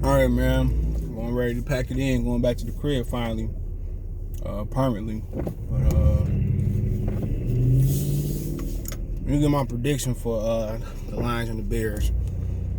All right, man. I'm ready to pack it in. Going back to the crib finally, permanently. But let me get my prediction for the Lions and the Bears.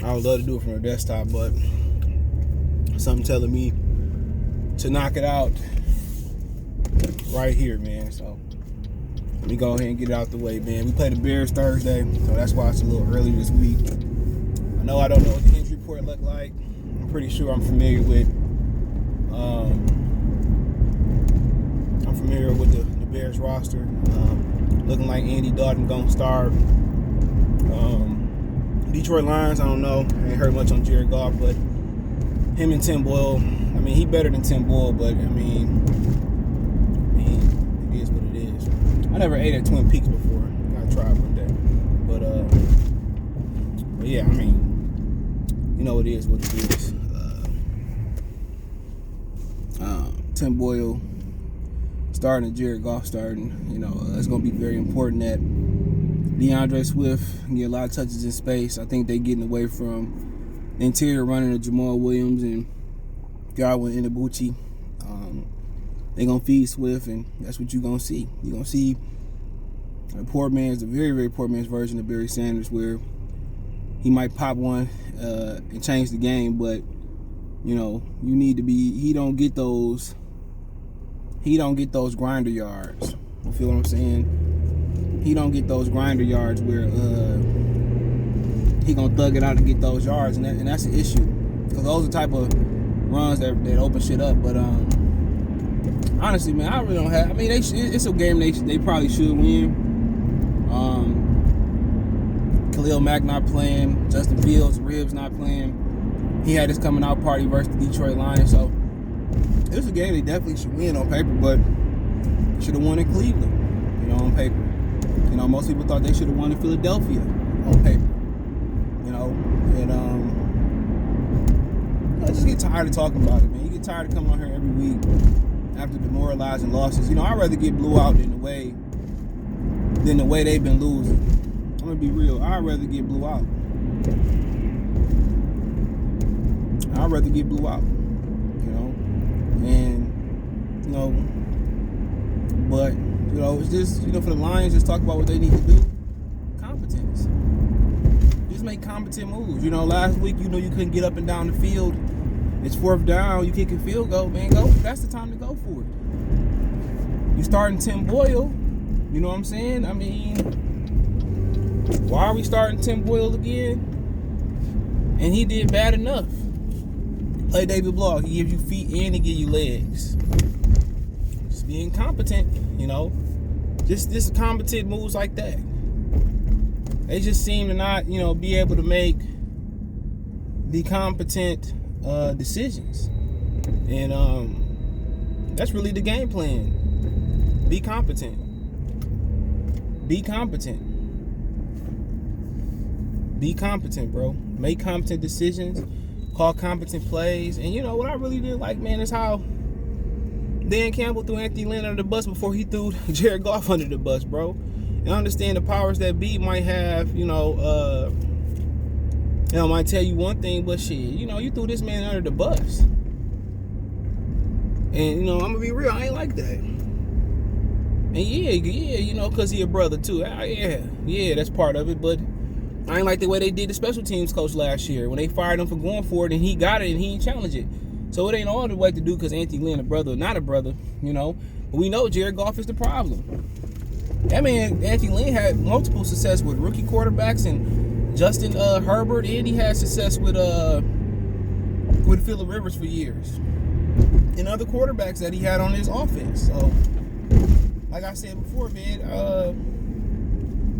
I would love to do it from the desktop, but something telling me to knock it out right here, man. So let me go ahead and get it out the way, man. We play the Bears Thursday, so that's why it's a little early this week. I know I don't know what the injury report look like. I'm pretty sure I'm familiar with the Bears roster. Looking like Andy Dalton gonna start. Detroit Lions, I don't know. I ain't heard much on Jared Goff, but him and Tim Boyle, I mean, he better than Tim Boyle, but I mean, it is what it is. I never ate at Twin Peaks before. I gotta try it one day. But yeah, I mean, you know, it is what it is. Tim Boyle starting and Jared Goff starting, you know, it's going to be very important that DeAndre Swift get a lot of touches in space. I think they're getting away from the interior running of Jamal Williams and Garwin Inabuchi. They're going to feed Swift, and that's what you're going to see. You're going to see a very, very poor man's version of Barry Sanders, where he might pop one and change the game, but, you know, you need to be, he don't get those grinder yards. You feel what I'm saying? He don't get those grinder yards where he gonna thug it out to get those yards, and that's the issue. Because those are the type of runs that open shit up. But honestly, man, I really don't have. I mean, it's a game they probably should win. Khalil Mack not playing. Justin Fields' ribs not playing. He had his coming out party versus the Detroit Lions, so it's a game they definitely should win on paper, but should have won in Cleveland, you know, on paper. You know, most people thought they should have won in Philadelphia on paper, you know, and I just get tired of talking about it, man. You get tired of coming on here every week after demoralizing losses. You know, I'd rather get blew out than the way they've been losing. I'm gonna be real. I'd rather get blew out. I'd rather get blew out, you know, and, you know, but, you know, it's just, you know, for the Lions, just talk about what they need to do. Competence. Just make competent moves. You know, last week, you know, you couldn't get up and down the field. It's fourth down. You kick a field goal, man. Go. That's the time to go for it. You starting Tim Boyle. You know what I'm saying? I mean, why are we starting Tim Boyle again? And he did bad enough. Play David Blough. He gives you feet and he gives you legs. Just being competent, you know. Just competent moves like that. They just seem to not, you know, be able to make the competent decisions. And that's really the game plan. Be competent. Be competent. Be competent, bro. Make competent decisions. Call competent plays. And you know what I really did like, man, is how Dan Campbell threw Anthony Lynn under the bus before he threw Jared Goff under the bus, bro. And I understand the powers that be might have, might tell you one thing, but shit, you know, you threw this man under the bus. And, you know, I'm gonna be real, I ain't like that. And yeah, you know, because he a brother too. Yeah, that's part of it, but I ain't like the way they did the special teams coach last year when they fired him for going for it and he got it and he ain't challenged it. So it ain't all the way to do because Anthony Lynn a brother or not a brother, you know. But we know Jared Goff is the problem. That man, Anthony Lynn, had multiple success with rookie quarterbacks and Justin Herbert, and he had success with Phillip Rivers for years. And other quarterbacks that he had on his offense. So, like I said before, man,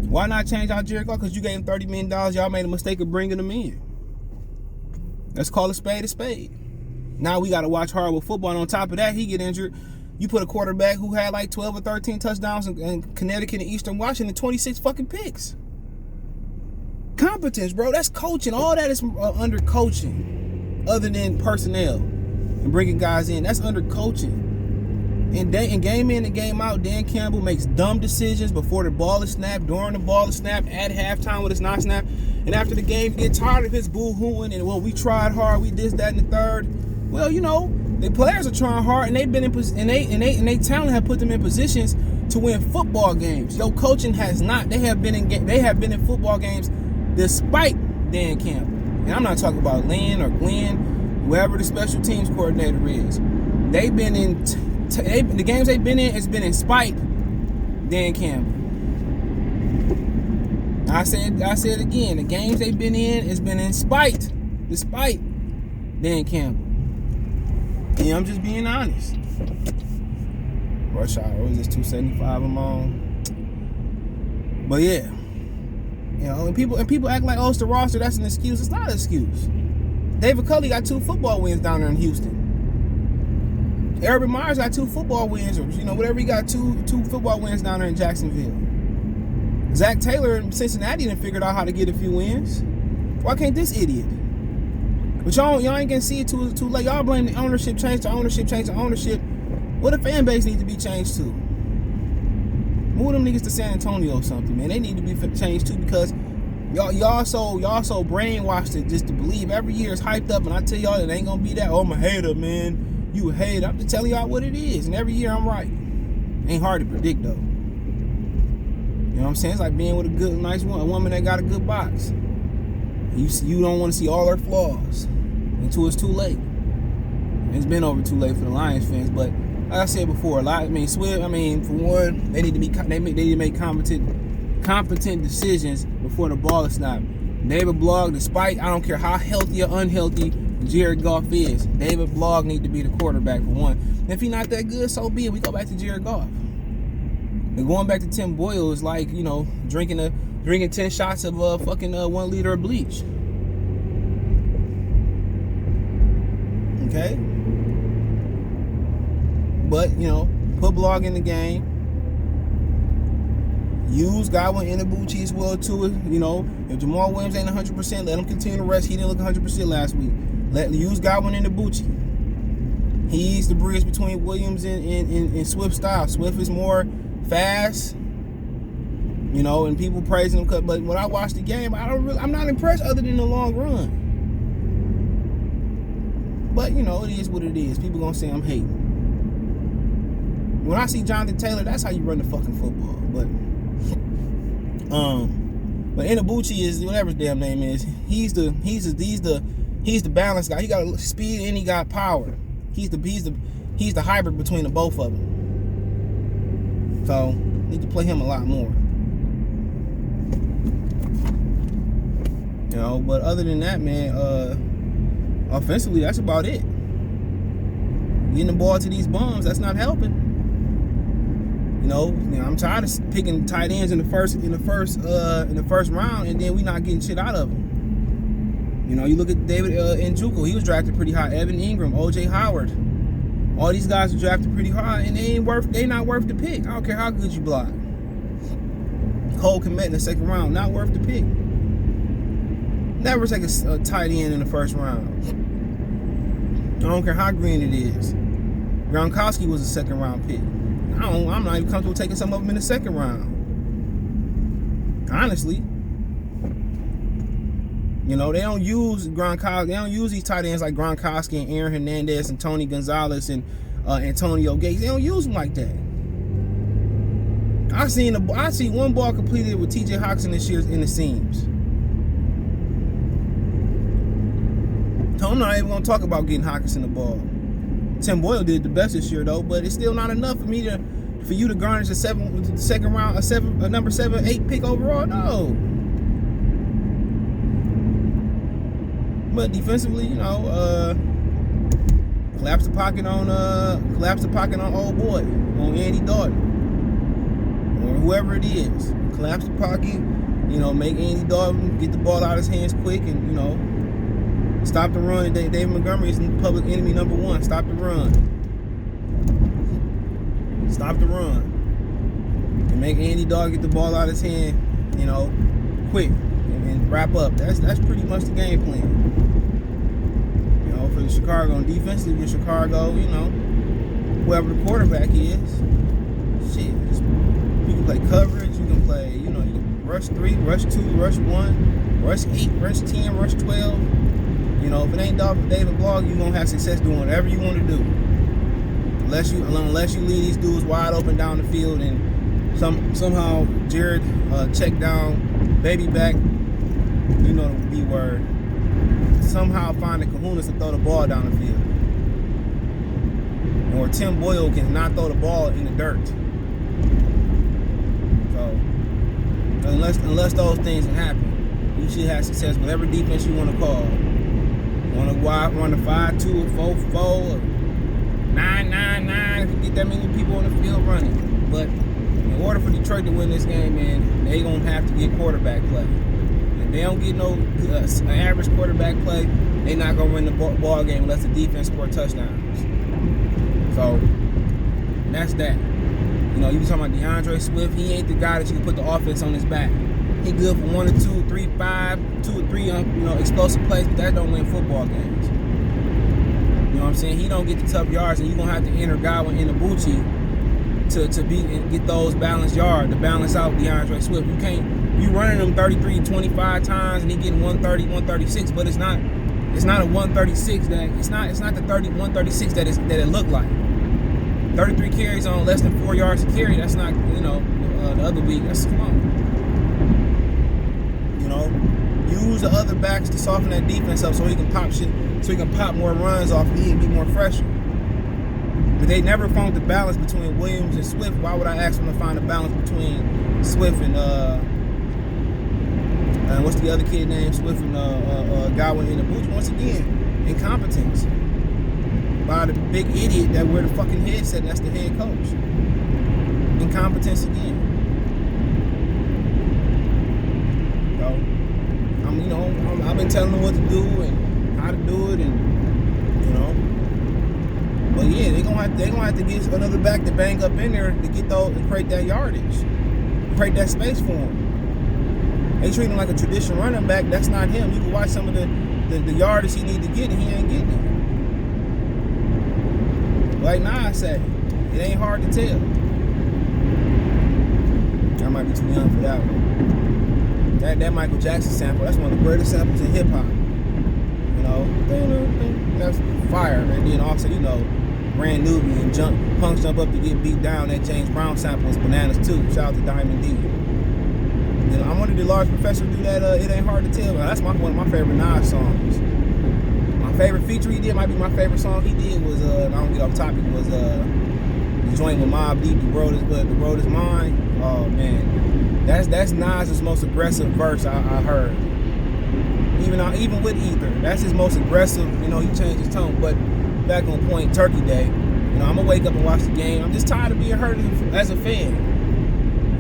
why not change out Jared Goff? Because you gave him $30 million. Y'all made a mistake of bringing him in. Let's call a spade a spade. Now we got to watch horrible football. And on top of that, he get injured. You put a quarterback who had like 12 or 13 touchdowns in Connecticut and Eastern Washington, 26 fucking picks. Competence, bro. That's coaching. All that is under coaching. Other than personnel and bringing guys in. That's under coaching. And game in and game out, Dan Campbell makes dumb decisions before the ball is snapped, during the ball is snapped, at halftime when it's not snapped. And after the game, you get tired of his boo-hooing and, well, we tried hard, we this, that, and the third. Well, the players are trying hard, and they've been in and they talent have put them in positions to win football games. Your coaching has not. They have been in football games despite Dan Campbell. And I'm not talking about Lynn or Glenn, whoever the special teams coordinator is. They've been in the games they've been in has been in spite Dan Campbell. I said it again. The games they've been in has been in despite Dan Campbell. And I'm just being honest. Rush hour, what is this, 275 I'm on? But yeah. And people act like, oh, it's the roster, that's an excuse. It's not an excuse. David Culley got 2 football wins down there in Houston. Urban Meyer's got 2 football wins, or whatever, he got two football wins down there in Jacksonville. Zach Taylor in Cincinnati done figured out how to get a few wins. Why can't this idiot? But y'all ain't gonna see it too late. Y'all blame the ownership, change the ownership. What the fan base need to be changed to? Move them niggas to San Antonio or something, man. They need to be changed too, because y'all so brainwashed just to believe every year it's hyped up, and I tell y'all it ain't gonna be that. Oh, I'm a hater, man. You a hater. I'm just telling y'all what it is, and every year I'm right. Ain't hard to predict though. You know what I'm saying? It's like being with a woman that got a good box. You don't want to see all her flaws until it's too late. And it's been over too late for the Lions fans, but like I said before, Swift. For one, they need to make competent decisions before the ball is snapped. David Blogg, despite I don't care how healthy or unhealthy Jared Goff is, David Blogg need to be the quarterback for one. And if he's not that good, so be it. We go back to Jared Goff. And going back to Tim Boyle is like, drinking 10 shots of 1 liter of bleach. Okay? But, put Blogg in the game. Use Godwin and Ibuchi as well too. If Jamal Williams ain't 100%, let him continue to rest. He didn't look 100% last week. Use Godwin and Ibuchi. He's the bridge between Williams and Swift's style. Swift is more fast, and people praising him. But when I watch the game, I'm not impressed other than the long run. But it is what it is. People gonna say I'm hating. When I see Jonathan Taylor, that's how you run the fucking football. But Ibuchi is whatever his damn name is. He's the balanced guy. He got speed and he got power. He's the hybrid between the both of them. So need to play him a lot more. But other than that, man, offensively, that's about it. Getting the ball to these bums, that's not helping. I'm tired of picking tight ends in the first round, and then we not getting shit out of them. You look at David Njoku, he was drafted pretty high. Evan Ingram, O.J. Howard, all these guys are drafted pretty high, and they not worth the pick. I don't care how good you block. Cole Kmet in the second round, not worth the pick. Never take a tight end in the first round. I don't care how green it is. Gronkowski was a second round pick. I'm not even comfortable taking some of them in the second round. Honestly. They don't use Gronkowski. They don't use these tight ends like Gronkowski and Aaron Hernandez and Tony Gonzalez and Antonio Gates. They don't use them like that. I seen one ball completed with T.J. Hockenson this year in the seams. So I'm not even gonna talk about getting Hockenson the ball. Tim Boyle did the best this year though, but it's still not enough for you to garnish a second round, a number 7, 8 pick overall. No. But defensively, collapse the pocket on old boy, on Andy Dalton, or whoever it is. Collapse the pocket, make Andy Dalton get the ball out of his hands quick, and stop the run. David Montgomery is public enemy number 1. Stop the run. Stop the run. And make Andy Dalton get the ball out of his hand, quick, and wrap up. That's pretty much the game plan. For the Chicago, and defensively with Chicago, whoever the quarterback is. Shit, you can play coverage, you can play, you can rush 3, rush 2, rush 1, rush 8, rush 10, rush 12. If it ain't David Blog, you're going to have success doing whatever you want to do. Unless you leave these dudes wide open down the field and somehow Jared check down, baby back, the B word, somehow find the kahunas to throw the ball down the field. Or Tim Boyle cannot throw the ball in the dirt. So, unless those things happen, you should have success with whatever defense you want to call. You want to run a 5-2, a 4-4, a 9-9-9. If you get that many people on the field running. But in order for Detroit to win this game, man, they gonna have to get quarterback play. If they don't get no average quarterback play, they not gonna win the ball game unless the defense score touchdowns. So that's that. You talking about DeAndre Swift? He ain't the guy that you can put the offense on his back. He good for 1 or 2, 3, 5, 2 or 3, explosive plays, but that don't win football games. You know what I'm saying? He don't get the tough yards, and you're gonna have to enter Godwin in Ibuchi to beat and get those balanced yards to balance out DeAndre Swift. You running him 33, 25 times, and he getting 130, 136, but it's not a 136 it's not the 136 that it looked like. 33 carries on less than 4 yards a carry. That's not, the other week. Come on. Use the other backs to soften that defense up so he can pop shit, so he can pop more runs off me and be more fresher. But they never found the balance between Williams and Swift. Why would I ask them to find a balance between Swift and what's the other kid named Swift and Godwin in the booth? Once again, incompetence by the big idiot that wear the fucking headset. And that's the head coach. Incompetence again. So I've been telling them what to do and how to do it, and But yeah, they're gonna have to get another back to bang up in there to get those and create that yardage, create that space for him. They treat him like a traditional running back. That's not him. You can watch some of the yardage he need to get, and he ain't getting it. Like Nas said, it ain't hard to tell. I might be too young for that one. That Michael Jackson sample, that's one of the greatest samples in hip hop. That's fire. And then also, Brand Nubian and punks jump up to get beat down. That James Brown sample is bananas too. Shout out to Diamond D. I wanted the Large Professor to do that. It ain't hard to tell. That's one of my favorite Nas songs. My favorite feature he did, might be my favorite song he did was I don't get off topic, was the joint with Mobb Deep, The World Is Mine. Oh man, that's Nas's most aggressive verse I heard. Even with Ether, that's his most aggressive. He changed his tone, but back on point, Turkey Day. I'm gonna wake up and watch the game. I'm just tired of being hurt as a fan.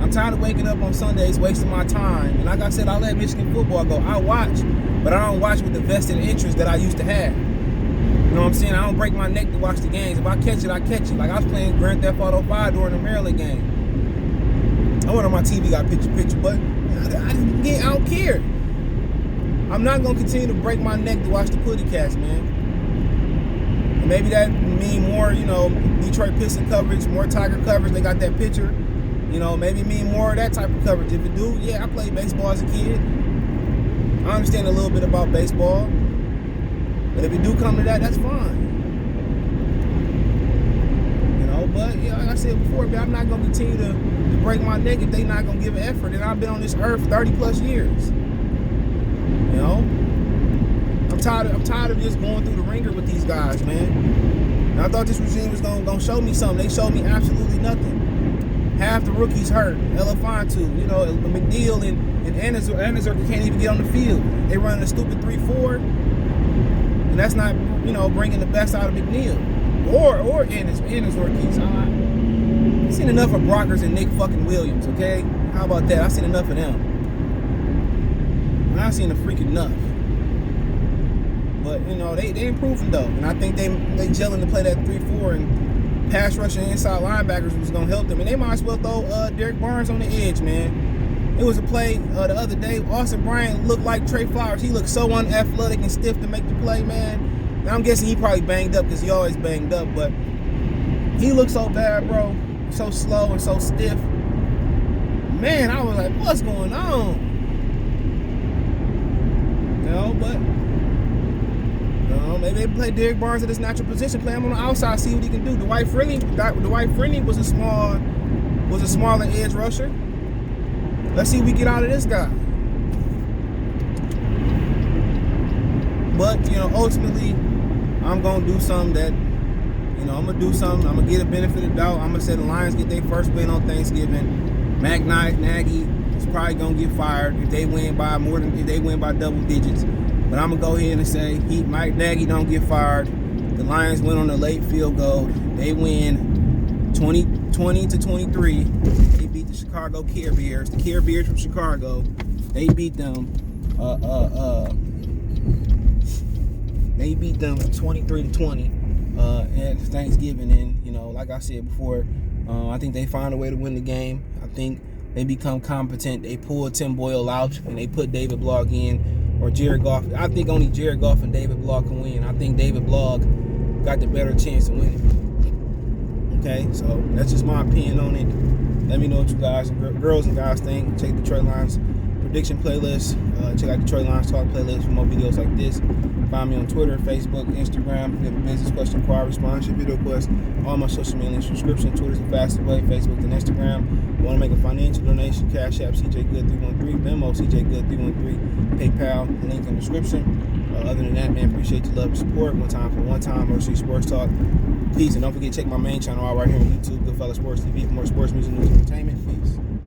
I'm tired of waking up on Sundays, wasting my time. And like I said, I let Michigan football go. I watch, but I don't watch with the vested interest that I used to have. You know what I'm saying? I don't break my neck to watch the games. If I catch it, I catch it. Like I was playing Grand Theft Auto 5 during the Maryland game. I went on my TV, got picture, but I don't care. I'm not gonna continue to break my neck to watch the Putty Cats, man. And maybe that mean more, Detroit Piston coverage, more Tiger coverage. They got that picture. Maybe mean more of that type of coverage. If it do, yeah, I played baseball as a kid. I understand a little bit about baseball. But if it do come to that, that's fine. But yeah, like I said before, man, I'm not gonna continue to break my neck if they not gonna give an effort. And I've been on this earth 30 plus years. I'm tired of just going through the ringer with these guys, man. And I thought this regime was gonna show me something. They showed me absolutely nothing. Half the rookies hurt. Elefantu, McNeil and Anazur can't even get on the field. They running a stupid 3-4, and that's not bringing the best out of McNeil or Anazur keeps. I've seen enough of Brockers and Nick fucking Williams. Okay, how about that? I've seen enough of them. I've seen a freaking enough. But they improving though, and I think they gelling to play that 3-4, and pass rushing inside linebackers was gonna help them, and they might as well throw Derek Barnes on the edge, man. It was a play the other day. Austin Bryant looked like Trey Flowers. He looked so unathletic and stiff to make the play, man. Now I'm guessing he probably banged up because he always banged up, but He looked so bad, bro. So slow and so stiff. Man, I was like, what's going on? You know, but maybe they play Derek Barnes at his natural position, play him on the outside, see what he can do. Dwight Freeney was a smaller edge rusher. Let's see what we get out of this guy. But, ultimately, I'm going to do something that, I'm going to do something. I'm going to get a benefit of the doubt. I'm going to say the Lions get their first win on Thanksgiving. Matt Nagy is probably going to get fired if they win by double digits. But I'm going to go ahead and say Mike Nagy don't get fired. The Lions win on a late field goal. They win 20-23. They beat the Chicago Care Bears. The Care Bears from Chicago. They beat them. They beat them 23-20 at Thanksgiving. And like I said before, I think they find a way to win the game. I think they become competent. They pull Tim Boyle out and they put David Blogg in. Or Jared Goff. I think only Jared Goff and David Blogg can win. I think David Blogg got the better chance to win it. Okay, so that's just my opinion on it. Let me know what you guys, girls and guys, think. Check the Detroit Lions prediction playlist. Check out the Detroit Lions talk playlist for more videos like this. Find me on Twitter, Facebook, Instagram. If you have a business question, inquiry, sponsorship, video request, all my social media links, subscription. Twitter's the fastest way, Facebook and Instagram. You want to make a financial donation, Cash App, CJGood313, Venmo, CJGood313, PayPal, the link in the description. Other than that, man, appreciate your love and support. One time, Mercy Sports Talk. Peace, and don't forget to check my main channel out right here on YouTube, Goodfella Sports TV, for more sports, music, news, and entertainment. Peace.